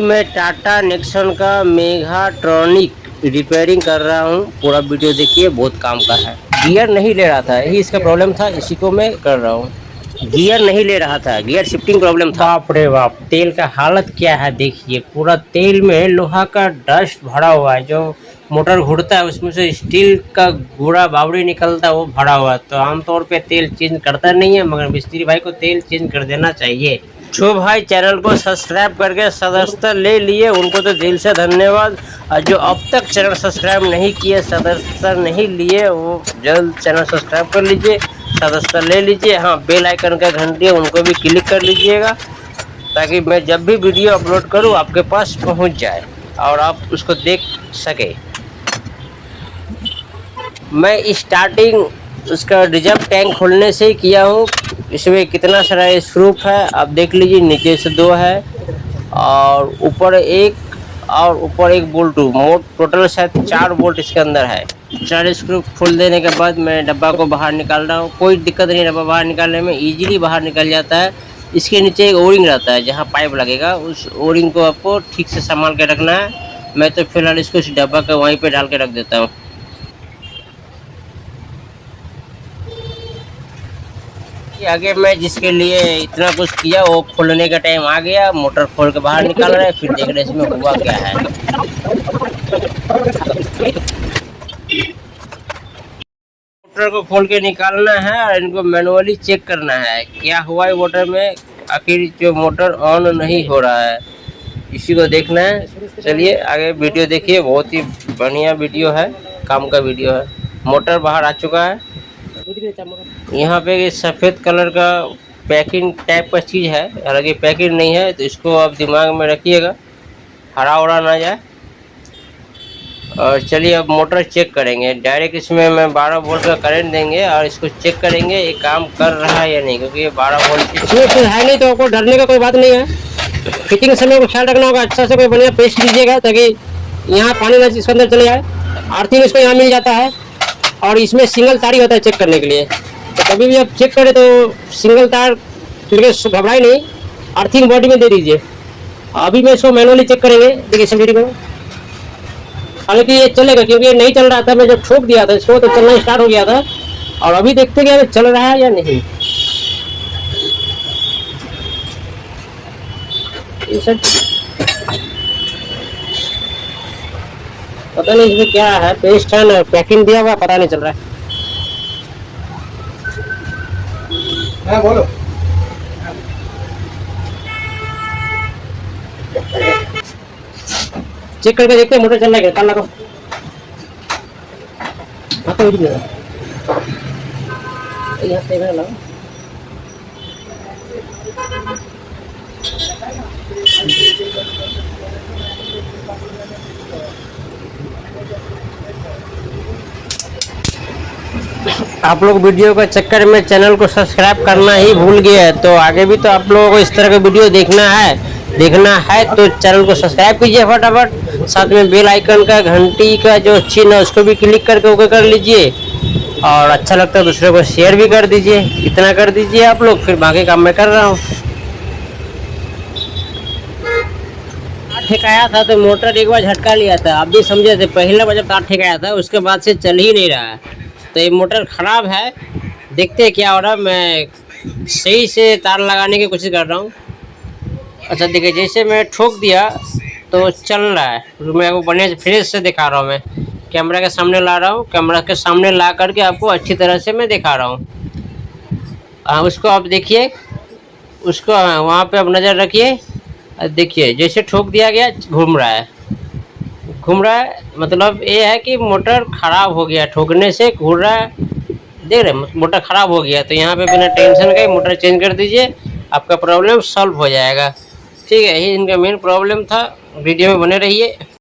मैं टाटा नेक्सॉन का megatronic repairing कर रहा हूँ। पूरा वीडियो देखिए, बहुत काम का है। गियर नहीं ले रहा था, यही इसका प्रॉब्लम था, इसी को मैं कर रहा हूँ। गियर नहीं ले रहा था, गियर शिफ्टिंग प्रॉब्लम था। बाप रे बाप, तेल का हालत क्या है देखिए। पूरा तेल में लोहा का डस्ट भरा हुआ है। जो मोटर घूरता है उसमें से स्टील का गुड़ा बावड़ी निकलता है, वो भरा हुआ है। तो आमतौर पे तेल चेंज करता नहीं है, मगर मिस्त्री भाई को तेल चेंज कर देना चाहिए। जो भाई चैनल को सब्सक्राइब करके सदस्यता ले लिए, उनको तो दिल से धन्यवाद। और जो अब तक चैनल सब्सक्राइब नहीं किए, सदस्यता नहीं लिए, वो जल्द चैनल सब्सक्राइब कर लीजिए, सदस्यता ले लीजिए। हाँ, बेल आइकन का घंटी है, उनको भी क्लिक कर लीजिएगा, ताकि मैं जब भी वीडियो अपलोड करूँ आपके पास पहुंच जाए और आप उसको देख सके। मैं स्टार्टिंग उसका रिजर्व टैंक खोलने से ही किया हूँ। इसमें कितना सारा स्क्रूप है आप देख लीजिए। नीचे से 2 है और ऊपर एक बोल्ट। मोट टोटल शायद 4 बोल्ट इसके अंदर है। 4 स्क्रू खोल देने के बाद मैं डब्बा को बाहर निकाल रहा हूँ। कोई दिक्कत नहीं, डब्बा बाहर निकालने में इजीली बाहर निकल जाता है। इसके नीचे एक ओरिंग रहता है, जहाँ पाइप लगेगा, उस ओरिंग को आपको ठीक से संभाल के रखना है। मैं तो फिलहाल इसको इस डब्बा के वहीं पे डाल के रख देता हूँ। आगे मैं जिसके लिए इतना कुछ किया, वो खोलने का टाइम आ गया। मोटर खोल के बाहर निकाल रहे हैं, फिर देख रहे इसमें हुआ क्या है। मोटर को खोल के निकालना है और इनको मैनुअली चेक करना है क्या हुआ है मोटर में। आखिर जो मोटर ऑन नहीं हो रहा है, इसी को देखना है। चलिए आगे वीडियो देखिए, बहुत ही बढ़िया वीडियो है, काम का वीडियो है। मोटर बाहर आ चुका है। यहाँ पे ये सफ़ेद कलर का पैकिंग टाइप का चीज़ है, हालांकि पैकिंग नहीं है, तो इसको आप दिमाग में रखिएगा, हरा उड़ा ना जाए। और चलिए अब मोटर चेक करेंगे। डायरेक्ट इसमें मैं 12 वोल्ट का करंट देंगे और इसको चेक करेंगे ये काम कर रहा है या नहीं, क्योंकि ये 12 वोल्ट इसमें कुछ है नहीं, तो आपको डरने का कोई बात नहीं है। फिटिंग समय को ख्याल रखना होगा, अच्छा से कोई बढ़िया पेस्ट दीजिएगा ताकि यहाँ पानी ना इसके अंदर चले जाए। आर्थिंग इसको यहाँ मिल जाता है और इसमें सिंगल तार ही होता है चेक करने के लिए। तो कभी भी आप चेक करें तो सिंगल तार घबराए नहीं, अर्थिंग बॉडी में दे दीजिए। अभी मैं इसको मैनुअली चेक करेंगे, देखिए इस वीडियो में। हालांकि ये चलेगा, क्योंकि ये नहीं चल रहा था। मैं जब ठोक दिया था इसको तो चलना स्टार्ट हो गया था, और अभी देखते हैं चल रहा है या नहीं। पता नहीं इसमें क्या है, पेस्ट है ना पैकिंग दिया हुआ, पता नहीं चल रहा है। हाँ बोलो। चेक करके देखते हैं मोटर चल रहा है, कल लगाओ। हाँ तो यहाँ पे लगाओ। आप लोग वीडियो के चक्कर में चैनल को सब्सक्राइब करना ही भूल गए हैं, तो आगे भी तो आप लोगों को इस तरह का वीडियो देखना है तो चैनल को सब्सक्राइब कीजिए फटाफट। साथ में बेल आइकन का घंटी का जो चिन्ह है उसको भी क्लिक करके ओके कर लीजिए, और अच्छा लगता है दूसरे को शेयर भी कर दीजिए। इतना कर दीजिए आप लोग, फिर बाकी काम मैं कर रहा हूँ। ठेकाया था तो मोटर एक बार झटका लिया था, आप भी समझे थे। पहले बार जब तार ठेकाया था उसके बाद से चल ही नहीं रहा है, तो ये मोटर ख़राब है। देखते हैं क्या हो रहा है। मैं सही से तार लगाने की कोशिश कर रहा हूँ। अच्छा देखिए, जैसे मैं ठोक दिया तो चल रहा है। मैं आपको बढ़िया से फ्रेश से दिखा रहा हूँ। मैं कैमरा के सामने ला रहा हूँ, कैमरा के सामने ला करके आपको अच्छी तरह से मैं दिखा रहा हूँ। हाँ, उसको आप देखिए, उसको वहाँ पे आप नज़र रखिए। देखिए जैसे ठोक दिया गया, घूम रहा है। मतलब ये है कि मोटर ख़राब हो गया, ठोकने से घूर रहा है। देख रहे मोटर ख़राब हो गया, तो यहाँ पे बिना टेंशन के मोटर चेंज कर दीजिए, आपका प्रॉब्लम सॉल्व हो जाएगा। ठीक है, यही इनका मेन प्रॉब्लम था। वीडियो में बने रहिए।